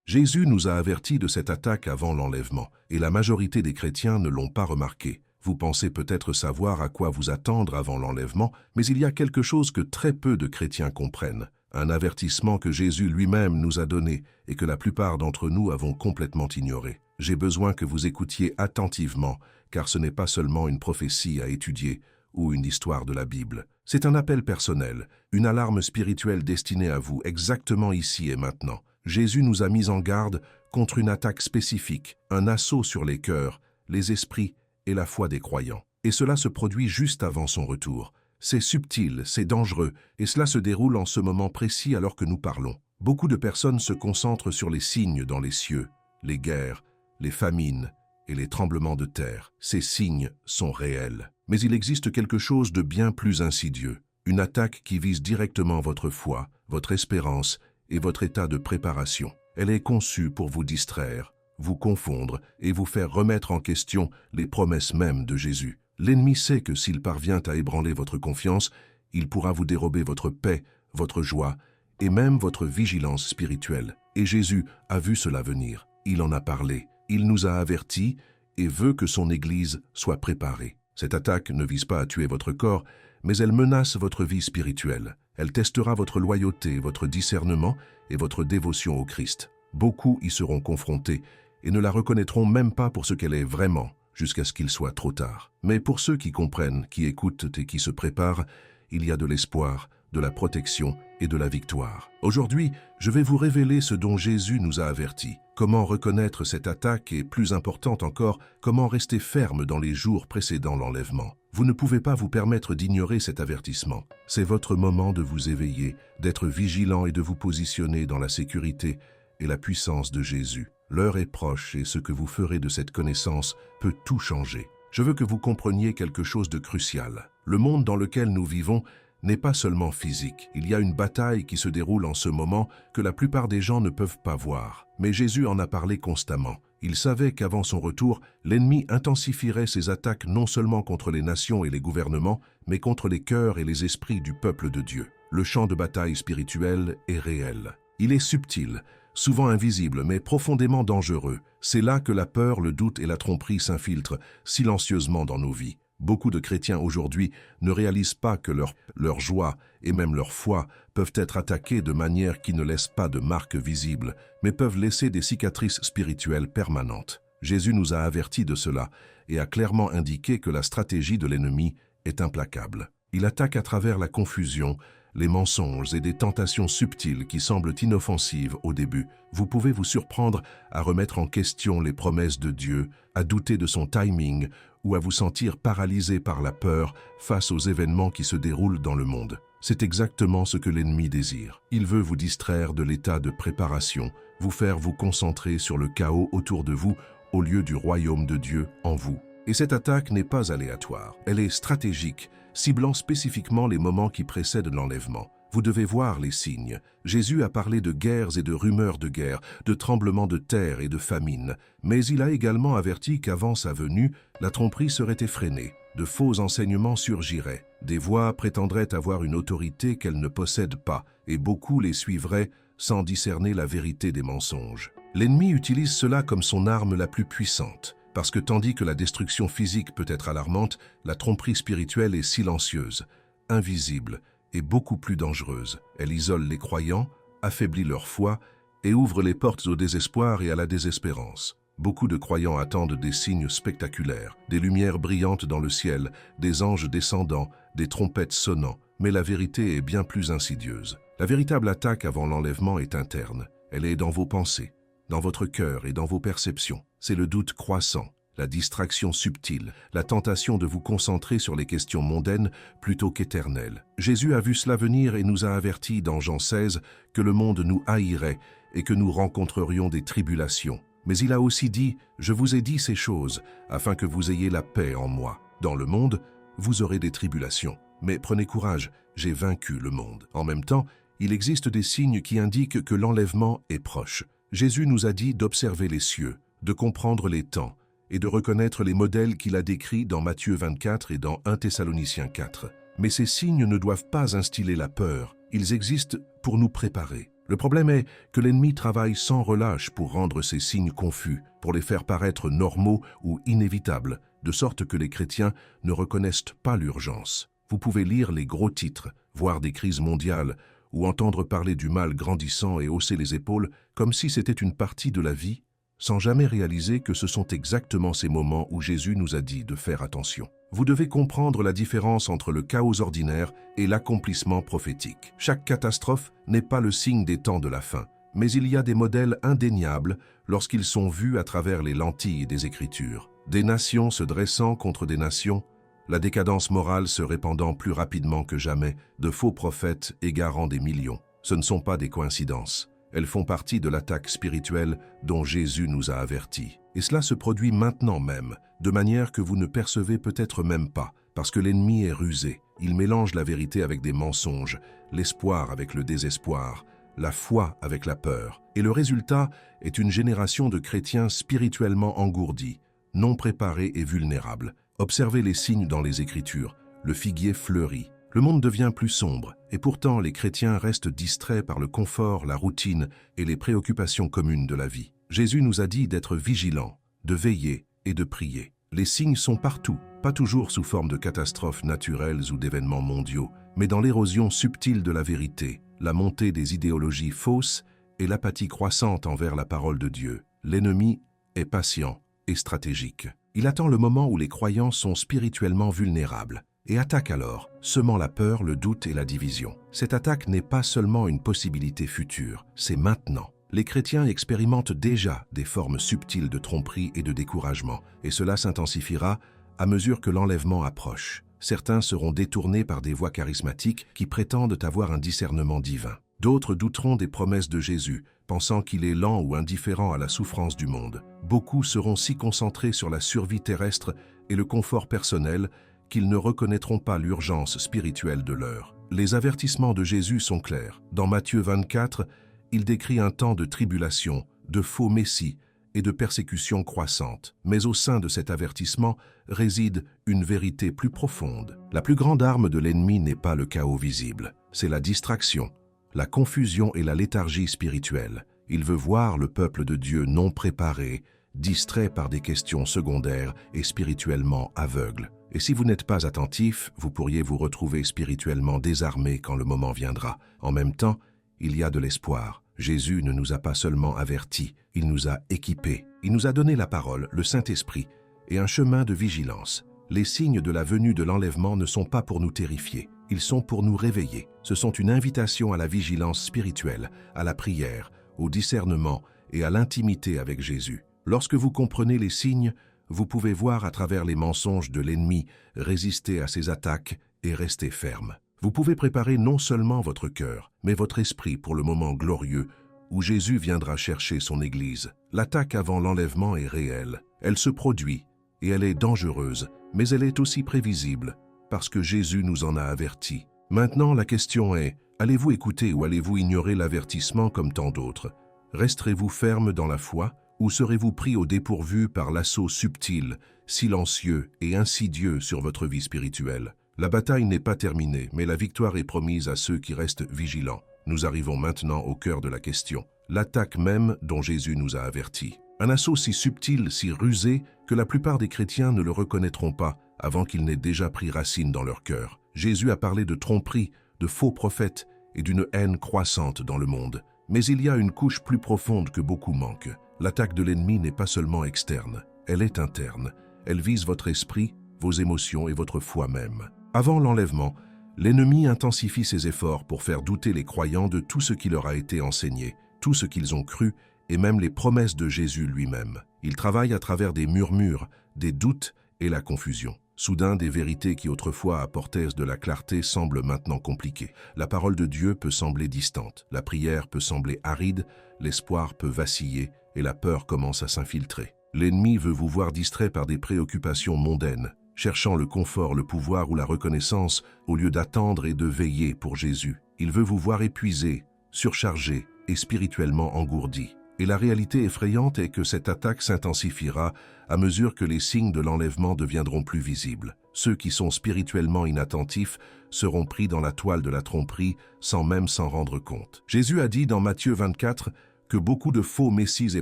Jésus nous a avertis de cette attaque avant l'enlèvement, et la majorité des chrétiens ne l'ont pas remarqué. Vous pensez peut-être savoir à quoi vous attendre avant l'enlèvement, mais il y a quelque chose que très peu de chrétiens comprennent. Un avertissement que Jésus lui-même nous a donné et que la plupart d'entre nous avons complètement ignoré. J'ai besoin que vous écoutiez attentivement, car ce n'est pas seulement une prophétie à étudier ou une histoire de la Bible. C'est un appel personnel, une alarme spirituelle destinée à vous, exactement ici et maintenant. Jésus nous a mis en garde contre une attaque spécifique, un assaut sur les cœurs, les esprits et la foi des croyants. Et cela se produit juste avant son retour. C'est subtil, c'est dangereux, et cela se déroule en ce moment précis alors que nous parlons. Beaucoup de personnes se concentrent sur les signes dans les cieux, les guerres, les famines et les tremblements de terre. Ces signes sont réels. Mais il existe quelque chose de bien plus insidieux, une attaque qui vise directement votre foi, votre espérance et votre état de préparation. Elle est conçue pour vous distraire, vous confondre et vous faire remettre en question les promesses mêmes de Jésus. L'ennemi sait que s'il parvient à ébranler votre confiance, il pourra vous dérober votre paix, votre joie et même votre vigilance spirituelle. Et Jésus a vu cela venir. Il en a parlé. Il nous a avertis et veut que son Église soit préparée. Cette attaque ne vise pas à tuer votre corps, mais elle menace votre vie spirituelle. Elle testera votre loyauté, votre discernement et votre dévotion au Christ. Beaucoup y seront confrontés et ne la reconnaîtront même pas pour ce qu'elle est vraiment, jusqu'à ce qu'il soit trop tard. Mais pour ceux qui comprennent, qui écoutent et qui se préparent, il y a de l'espoir, de la protection et de la victoire. Aujourd'hui, je vais vous révéler ce dont Jésus nous a avertis. Comment reconnaître cette attaque et, plus importante encore, comment rester ferme dans les jours précédant l'enlèvement. Vous ne pouvez pas vous permettre d'ignorer cet avertissement. C'est votre moment de vous éveiller, d'être vigilant et de vous positionner dans la sécurité et la puissance de Jésus. L'heure est proche et ce que vous ferez de cette connaissance peut tout changer. Je veux que vous compreniez quelque chose de crucial. Le monde dans lequel nous vivons n'est pas seulement physique. Il y a une bataille qui se déroule en ce moment que la plupart des gens ne peuvent pas voir. Mais Jésus en a parlé constamment. Il savait qu'avant son retour, l'ennemi intensifierait ses attaques non seulement contre les nations et les gouvernements, mais contre les cœurs et les esprits du peuple de Dieu. Le champ de bataille spirituel est réel. Il est subtil, souvent invisible, mais profondément dangereux. C'est là que la peur, le doute et la tromperie s'infiltrent silencieusement dans nos vies. Beaucoup de chrétiens aujourd'hui ne réalisent pas que leur joie et même leur foi peuvent être attaquées de manière qui ne laisse pas de marques visibles, mais peuvent laisser des cicatrices spirituelles permanentes. Jésus nous a avertis de cela et a clairement indiqué que la stratégie de l'ennemi est implacable. Il attaque à travers la confusion, les mensonges et des tentations subtiles qui semblent inoffensives au début. Vous pouvez vous surprendre à remettre en question les promesses de Dieu, à douter de son timing ou à vous sentir paralysé par la peur face aux événements qui se déroulent dans le monde. C'est exactement ce que l'ennemi désire. Il veut vous distraire de l'état de préparation, vous faire vous concentrer sur le chaos autour de vous au lieu du royaume de Dieu en vous. Et cette attaque n'est pas aléatoire, elle est stratégique, ciblant spécifiquement les moments qui précèdent l'enlèvement. Vous devez voir les signes. Jésus a parlé de guerres et de rumeurs de guerre, de tremblements de terre et de famine. Mais il a également averti qu'avant sa venue, la tromperie serait effrénée. De faux enseignements surgiraient. Des voix prétendraient avoir une autorité qu'elles ne possèdent pas, et beaucoup les suivraient sans discerner la vérité des mensonges. L'ennemi utilise cela comme son arme la plus puissante. Parce que tandis que la destruction physique peut être alarmante, la tromperie spirituelle est silencieuse, invisible et beaucoup plus dangereuse. Elle isole les croyants, affaiblit leur foi et ouvre les portes au désespoir et à la désespérance. Beaucoup de croyants attendent des signes spectaculaires, des lumières brillantes dans le ciel, des anges descendants, des trompettes sonnant. Mais la vérité est bien plus insidieuse. La véritable attaque avant l'enlèvement est interne. Elle est dans vos pensées, dans votre cœur et dans vos perceptions. C'est le doute croissant, la distraction subtile, la tentation de vous concentrer sur les questions mondaines plutôt qu'éternelles. Jésus a vu cela venir et nous a avertis dans Jean 16 que le monde nous haïrait et que nous rencontrerions des tribulations. Mais il a aussi dit « Je vous ai dit ces choses, afin que vous ayez la paix en moi. Dans le monde, vous aurez des tribulations. Mais prenez courage, j'ai vaincu le monde. » En même temps, il existe des signes qui indiquent que l'enlèvement est proche. Jésus nous a dit d'observer les cieux, de comprendre les temps et de reconnaître les modèles qu'il a décrits dans Matthieu 24 et dans 1 Thessaloniciens 4. Mais ces signes ne doivent pas instiller la peur, ils existent pour nous préparer. Le problème est que l'ennemi travaille sans relâche pour rendre ces signes confus, pour les faire paraître normaux ou inévitables, de sorte que les chrétiens ne reconnaissent pas l'urgence. Vous pouvez lire les gros titres, voir des crises mondiales, ou entendre parler du mal grandissant et hausser les épaules comme si c'était une partie de la vie, sans jamais réaliser que ce sont exactement ces moments où Jésus nous a dit de faire attention. Vous devez comprendre la différence entre le chaos ordinaire et l'accomplissement prophétique. Chaque catastrophe n'est pas le signe des temps de la fin, mais il y a des modèles indéniables lorsqu'ils sont vus à travers les lentilles des Écritures. Des nations se dressant contre des nations, la décadence morale se répandant plus rapidement que jamais, de faux prophètes égarant des millions. Ce ne sont pas des coïncidences. Elles font partie de l'attaque spirituelle dont Jésus nous a avertis. Et cela se produit maintenant même, de manière que vous ne percevez peut-être même pas, parce que l'ennemi est rusé. Il mélange la vérité avec des mensonges, l'espoir avec le désespoir, la foi avec la peur. Et le résultat est une génération de chrétiens spirituellement engourdis, non préparés et vulnérables. Observez les signes dans les Écritures. Le figuier fleurit. Le monde devient plus sombre, et pourtant les chrétiens restent distraits par le confort, la routine et les préoccupations communes de la vie. Jésus nous a dit d'être vigilants, de veiller et de prier. Les signes sont partout, pas toujours sous forme de catastrophes naturelles ou d'événements mondiaux, mais dans l'érosion subtile de la vérité, la montée des idéologies fausses et l'apathie croissante envers la parole de Dieu. L'ennemi est patient et stratégique. Il attend le moment où les croyants sont spirituellement vulnérables et attaque alors, semant la peur, le doute et la division. Cette attaque n'est pas seulement une possibilité future, c'est maintenant. Les chrétiens expérimentent déjà des formes subtiles de tromperie et de découragement, et cela s'intensifiera à mesure que l'enlèvement approche. Certains seront détournés par des voix charismatiques qui prétendent avoir un discernement divin. D'autres douteront des promesses de Jésus, pensant qu'il est lent ou indifférent à la souffrance du monde. Beaucoup seront si concentrés sur la survie terrestre et le confort personnel qu'ils ne reconnaîtront pas l'urgence spirituelle de l'heure. Les avertissements de Jésus sont clairs. Dans Matthieu 24, il décrit un temps de tribulation, de faux messies et de persécutions croissantes. Mais au sein de cet avertissement réside une vérité plus profonde. La plus grande arme de l'ennemi n'est pas le chaos visible, c'est la distraction, la confusion et la léthargie spirituelle. Il veut voir le peuple de Dieu non préparé, distrait par des questions secondaires et spirituellement aveugle. Et si vous n'êtes pas attentif, vous pourriez vous retrouver spirituellement désarmé quand le moment viendra. En même temps, il y a de l'espoir. Jésus ne nous a pas seulement avertis, il nous a équipés. Il nous a donné la parole, le Saint-Esprit, et un chemin de vigilance. Les signes de la venue de l'enlèvement ne sont pas pour nous terrifier, ils sont pour nous réveiller. Ce sont une invitation à la vigilance spirituelle, à la prière, au discernement et à l'intimité avec Jésus. Lorsque vous comprenez les signes, vous pouvez voir à travers les mensonges de l'ennemi, résister à ses attaques et rester ferme. Vous pouvez préparer non seulement votre cœur, mais votre esprit pour le moment glorieux où Jésus viendra chercher son Église. L'attaque avant l'enlèvement est réelle. Elle se produit et elle est dangereuse, mais elle est aussi prévisible parce que Jésus nous en a avertis. Maintenant, la question est, allez-vous écouter ou allez-vous ignorer l'avertissement comme tant d'autres? Resterez-vous ferme dans la foi? Ou serez-vous pris au dépourvu par l'assaut subtil, silencieux et insidieux sur votre vie spirituelle? La bataille n'est pas terminée, mais la victoire est promise à ceux qui restent vigilants. Nous arrivons maintenant au cœur de la question. L'attaque même dont Jésus nous a avertis. Un assaut si subtil, si rusé, que la plupart des chrétiens ne le reconnaîtront pas avant qu'il n'ait déjà pris racine dans leur cœur. Jésus a parlé de tromperie, de faux prophètes et d'une haine croissante dans le monde. Mais il y a une couche plus profonde que beaucoup manquent. L'attaque de l'ennemi n'est pas seulement externe, elle est interne. Elle vise votre esprit, vos émotions et votre foi même. Avant l'enlèvement, l'ennemi intensifie ses efforts pour faire douter les croyants de tout ce qui leur a été enseigné, tout ce qu'ils ont cru et même les promesses de Jésus lui-même. Il travaille à travers des murmures, des doutes et la confusion. Soudain, des vérités qui autrefois apportaient de la clarté semblent maintenant compliquées. La parole de Dieu peut sembler distante, la prière peut sembler aride, l'espoir peut vaciller et la peur commence à s'infiltrer. L'ennemi veut vous voir distrait par des préoccupations mondaines, cherchant le confort, le pouvoir ou la reconnaissance au lieu d'attendre et de veiller pour Jésus. Il veut vous voir épuisé, surchargé et spirituellement engourdi. Et la réalité effrayante est que cette attaque s'intensifiera à mesure que les signes de l'enlèvement deviendront plus visibles. Ceux qui sont spirituellement inattentifs seront pris dans la toile de la tromperie sans même s'en rendre compte. Jésus a dit dans Matthieu 24 que beaucoup de faux messies et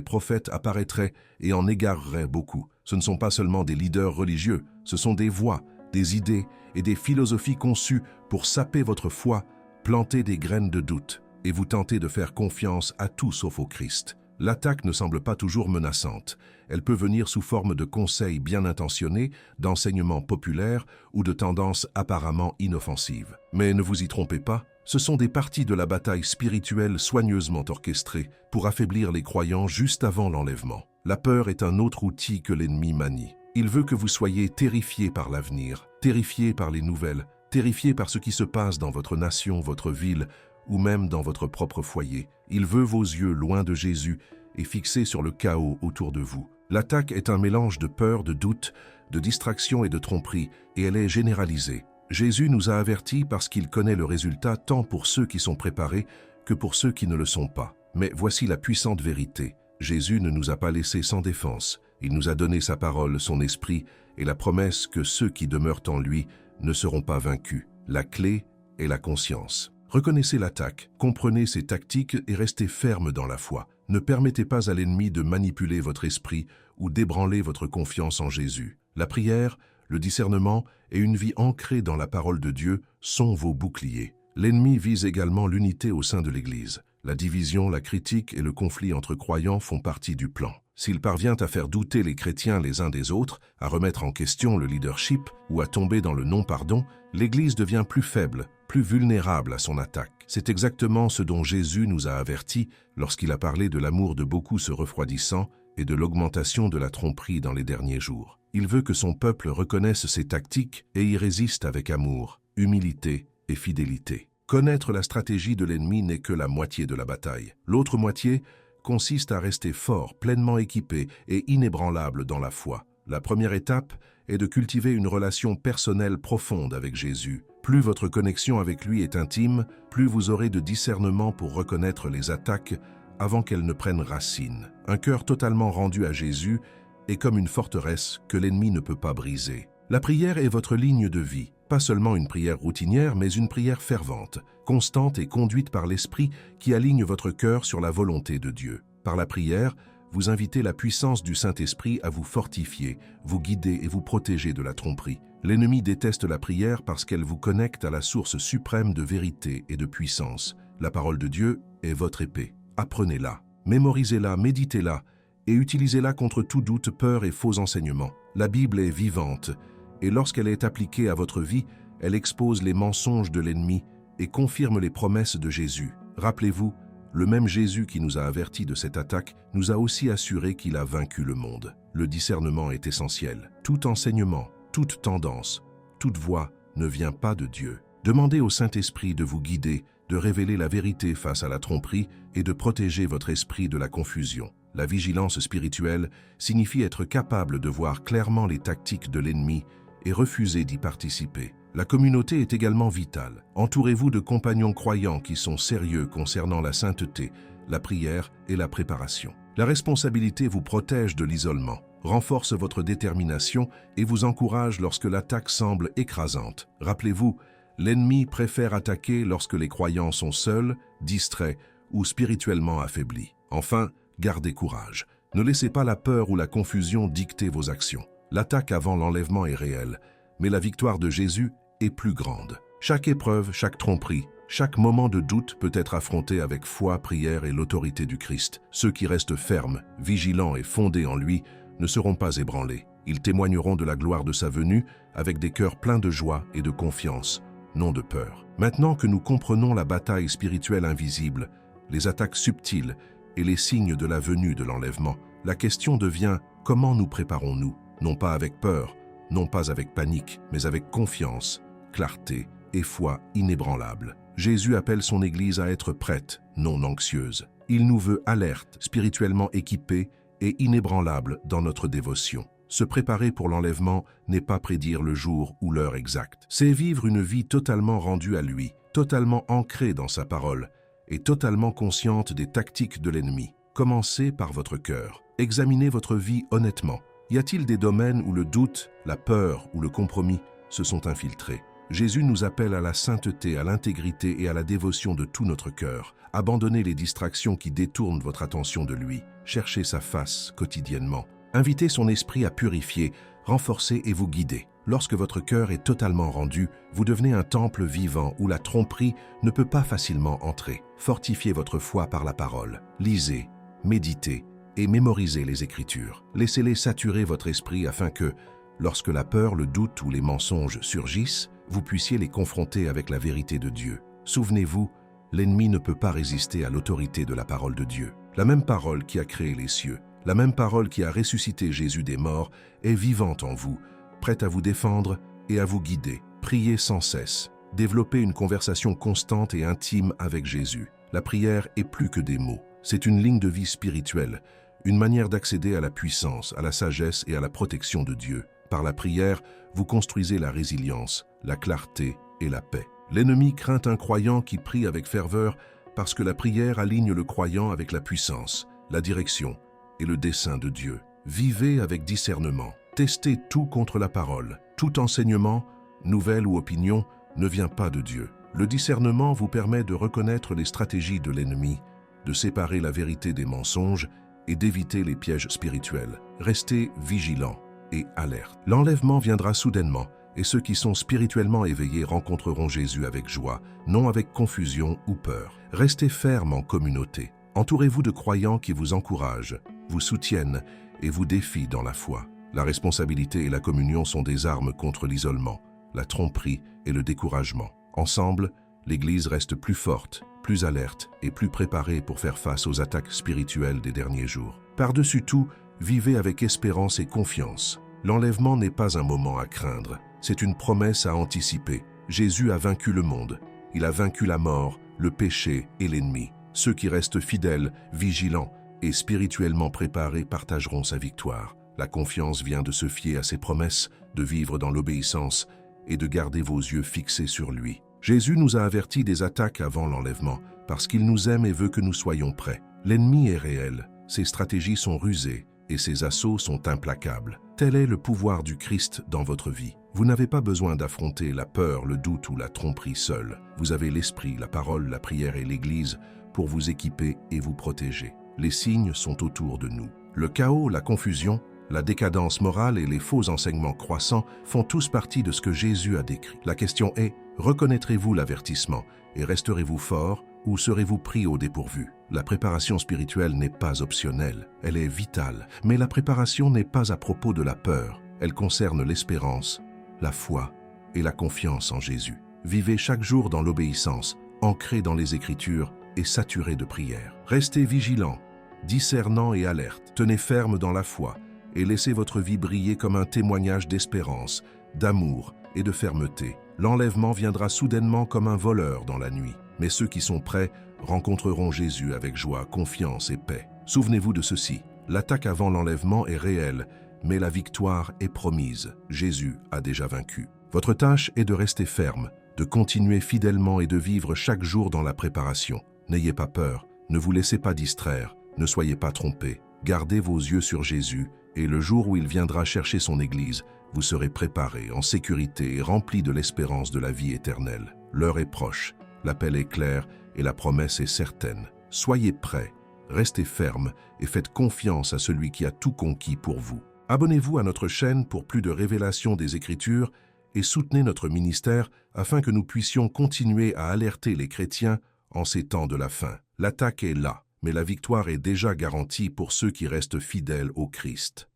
prophètes apparaîtraient et en égareraient beaucoup. Ce ne sont pas seulement des leaders religieux, ce sont des voix, des idées et des philosophies conçues pour saper votre foi, planter des graines de doute et vous tenter de faire confiance à tout sauf au Christ. L'attaque ne semble pas toujours menaçante. Elle peut venir sous forme de conseils bien intentionnés, d'enseignements populaires ou de tendances apparemment inoffensives. Mais ne vous y trompez pas, ce sont des parties de la bataille spirituelle soigneusement orchestrées pour affaiblir les croyants juste avant l'enlèvement. La peur est un autre outil que l'ennemi manie. Il veut que vous soyez terrifiés par l'avenir, terrifiés par les nouvelles, terrifiés par ce qui se passe dans votre nation, votre ville, ou même dans votre propre foyer. Il veut vos yeux loin de Jésus et fixés sur le chaos autour de vous. L'attaque est un mélange de peur, de doute, de distraction et de tromperie, et elle est généralisée. Jésus nous a avertis parce qu'il connaît le résultat tant pour ceux qui sont préparés que pour ceux qui ne le sont pas. Mais voici la puissante vérité. Jésus ne nous a pas laissés sans défense. Il nous a donné sa parole, son esprit, et la promesse que ceux qui demeurent en lui ne seront pas vaincus. La clé est la conscience. Reconnaissez l'attaque, comprenez ses tactiques et restez ferme dans la foi. Ne permettez pas à l'ennemi de manipuler votre esprit ou d'ébranler votre confiance en Jésus. La prière, le discernement et une vie ancrée dans la parole de Dieu sont vos boucliers. L'ennemi vise également l'unité au sein de l'Église. La division, la critique et le conflit entre croyants font partie du plan. S'il parvient à faire douter les chrétiens les uns des autres, à remettre en question le leadership ou à tomber dans le non-pardon, l'Église devient plus faible, plus vulnérable à son attaque. C'est exactement ce dont Jésus nous a avertis lorsqu'il a parlé de l'amour de beaucoup se refroidissant et de l'augmentation de la tromperie dans les derniers jours. Il veut que son peuple reconnaisse ses tactiques et y résiste avec amour, humilité et fidélité. Connaître la stratégie de l'ennemi n'est que la moitié de la bataille. L'autre moitié consiste à rester fort, pleinement équipé et inébranlable dans la foi. La première étape est de cultiver une relation personnelle profonde avec Jésus. Plus votre connexion avec lui est intime, plus vous aurez de discernement pour reconnaître les attaques avant qu'elles ne prennent racine. Un cœur totalement rendu à Jésus est comme une forteresse que l'ennemi ne peut pas briser. La prière est votre ligne de vie, pas seulement une prière routinière, mais une prière fervente, constante et conduite par l'Esprit qui aligne votre cœur sur la volonté de Dieu. Par la prière, vous invitez la puissance du Saint-Esprit à vous fortifier, vous guider et vous protéger de la tromperie. L'ennemi déteste la prière parce qu'elle vous connecte à la source suprême de vérité et de puissance. La parole de Dieu est votre épée. Apprenez-la, mémorisez-la, méditez-la et utilisez-la contre tout doute, peur et faux enseignements. La Bible est vivante et lorsqu'elle est appliquée à votre vie, elle expose les mensonges de l'ennemi et confirme les promesses de Jésus. Rappelez-vous, le même Jésus qui nous a avertis de cette attaque nous a aussi assuré qu'il a vaincu le monde. Le discernement est essentiel. Tout enseignement, toute tendance, toute voix ne vient pas de Dieu. Demandez au Saint-Esprit de vous guider, de révéler la vérité face à la tromperie et de protéger votre esprit de la confusion. La vigilance spirituelle signifie être capable de voir clairement les tactiques de l'ennemi et refuser d'y participer. La communauté est également vitale. Entourez-vous de compagnons croyants qui sont sérieux concernant la sainteté, la prière et la préparation. La responsabilité vous protège de l'isolement, renforce votre détermination et vous encourage lorsque l'attaque semble écrasante. Rappelez-vous, l'ennemi préfère attaquer lorsque les croyants sont seuls, distraits ou spirituellement affaiblis. Enfin, gardez courage. Ne laissez pas la peur ou la confusion dicter vos actions. L'attaque avant l'enlèvement est réelle, mais la victoire de Jésus est plus grande. Chaque épreuve, chaque tromperie, chaque moment de doute peut être affronté avec foi, prière et l'autorité du Christ. Ceux qui restent fermes, vigilants et fondés en lui ne seront pas ébranlés. Ils témoigneront de la gloire de sa venue avec des cœurs pleins de joie et de confiance, non de peur. Maintenant que nous comprenons la bataille spirituelle invisible, les attaques subtiles et les signes de la venue de l'enlèvement, la question devient comment nous préparons-nous? Non pas avec peur, non pas avec panique, mais avec confiance, clarté et foi inébranlable. Jésus appelle son Église à être prête, non anxieuse. Il nous veut alerte, spirituellement équipée et inébranlable dans notre dévotion. Se préparer pour l'enlèvement n'est pas prédire le jour ou l'heure exacte. C'est vivre une vie totalement rendue à lui, totalement ancrée dans sa parole et totalement consciente des tactiques de l'ennemi. Commencez par votre cœur. Examinez votre vie honnêtement. Y a-t-il des domaines où le doute, la peur ou le compromis se sont infiltrés. Jésus nous appelle à la sainteté, à l'intégrité et à la dévotion de tout notre cœur. Abandonnez les distractions qui détournent votre attention de lui. Cherchez sa face quotidiennement. Invitez son esprit à purifier, renforcer et vous guider. Lorsque votre cœur est totalement rendu, vous devenez un temple vivant où la tromperie ne peut pas facilement entrer. Fortifiez votre foi par la parole. Lisez, méditez et mémorisez les Écritures. Laissez-les saturer votre esprit afin que, lorsque la peur, le doute ou les mensonges surgissent, vous puissiez les confronter avec la vérité de Dieu. Souvenez-vous, l'ennemi ne peut pas résister à l'autorité de la parole de Dieu. La même parole qui a créé les cieux, la même parole qui a ressuscité Jésus des morts est vivante en vous, prête à vous défendre et à vous guider. Priez sans cesse. Développez une conversation constante et intime avec Jésus. La prière est plus que des mots. C'est une ligne de vie spirituelle, une manière d'accéder à la puissance, à la sagesse et à la protection de Dieu. Par la prière, vous construisez la résilience, la clarté et la paix. L'ennemi craint un croyant qui prie avec ferveur parce que la prière aligne le croyant avec la puissance, la direction et le dessein de Dieu. Vivez avec discernement. Testez tout contre la parole. Tout enseignement, nouvelle ou opinion, ne vient pas de Dieu. Le discernement vous permet de reconnaître les stratégies de l'ennemi, de séparer la vérité des mensonges et d'éviter les pièges spirituels. Restez vigilants et alerte. L'enlèvement viendra soudainement et ceux qui sont spirituellement éveillés rencontreront Jésus avec joie, non avec confusion ou peur. Restez fermes en communauté. Entourez-vous de croyants qui vous encouragent, vous soutiennent et vous défient dans la foi. La responsabilité et la communion sont des armes contre l'isolement, la tromperie et le découragement. Ensemble, l'Église reste plus forte, plus alerte et plus préparée pour faire face aux attaques spirituelles des derniers jours. Par-dessus tout, vivez avec espérance et confiance. L'enlèvement n'est pas un moment à craindre, c'est une promesse à anticiper. Jésus a vaincu le monde. Il a vaincu la mort, le péché et l'ennemi. Ceux qui restent fidèles, vigilants et spirituellement préparés partageront sa victoire. La confiance vient de se fier à ses promesses, de vivre dans l'obéissance et de garder vos yeux fixés sur lui. Jésus nous a avertis des attaques avant l'enlèvement, parce qu'il nous aime et veut que nous soyons prêts. L'ennemi est réel, ses stratégies sont rusées et ses assauts sont implacables. Tel est le pouvoir du Christ dans votre vie. Vous n'avez pas besoin d'affronter la peur, le doute ou la tromperie seul. Vous avez l'esprit, la parole, la prière et l'Église pour vous équiper et vous protéger. Les signes sont autour de nous. Le chaos, la confusion, la décadence morale et les faux enseignements croissants font tous partie de ce que Jésus a décrit. La question est, reconnaîtrez-vous l'avertissement et resterez-vous fort ou serez-vous pris au dépourvu? La préparation spirituelle n'est pas optionnelle, elle est vitale. Mais la préparation n'est pas à propos de la peur, elle concerne l'espérance, la foi et la confiance en Jésus. Vivez chaque jour dans l'obéissance, ancré dans les Écritures et saturé de prière. Restez vigilants, discernants et alertes. Tenez ferme dans la foi et laissez votre vie briller comme un témoignage d'espérance, d'amour et de fermeté. L'enlèvement viendra soudainement comme un voleur dans la nuit. Mais ceux qui sont prêts rencontreront Jésus avec joie, confiance et paix. Souvenez-vous de ceci, l'attaque avant l'enlèvement est réelle, mais la victoire est promise. Jésus a déjà vaincu. Votre tâche est de rester ferme, de continuer fidèlement et de vivre chaque jour dans la préparation. N'ayez pas peur, ne vous laissez pas distraire, ne soyez pas trompés. Gardez vos yeux sur Jésus et le jour où il viendra chercher son Église, vous serez préparés, en sécurité et remplis de l'espérance de la vie éternelle. L'heure est proche, l'appel est clair et la promesse est certaine. Soyez prêts, restez fermes et faites confiance à celui qui a tout conquis pour vous. Abonnez-vous à notre chaîne pour plus de révélations des Écritures et soutenez notre ministère afin que nous puissions continuer à alerter les chrétiens en ces temps de la fin. L'attaque est là, mais la victoire est déjà garantie pour ceux qui restent fidèles au Christ.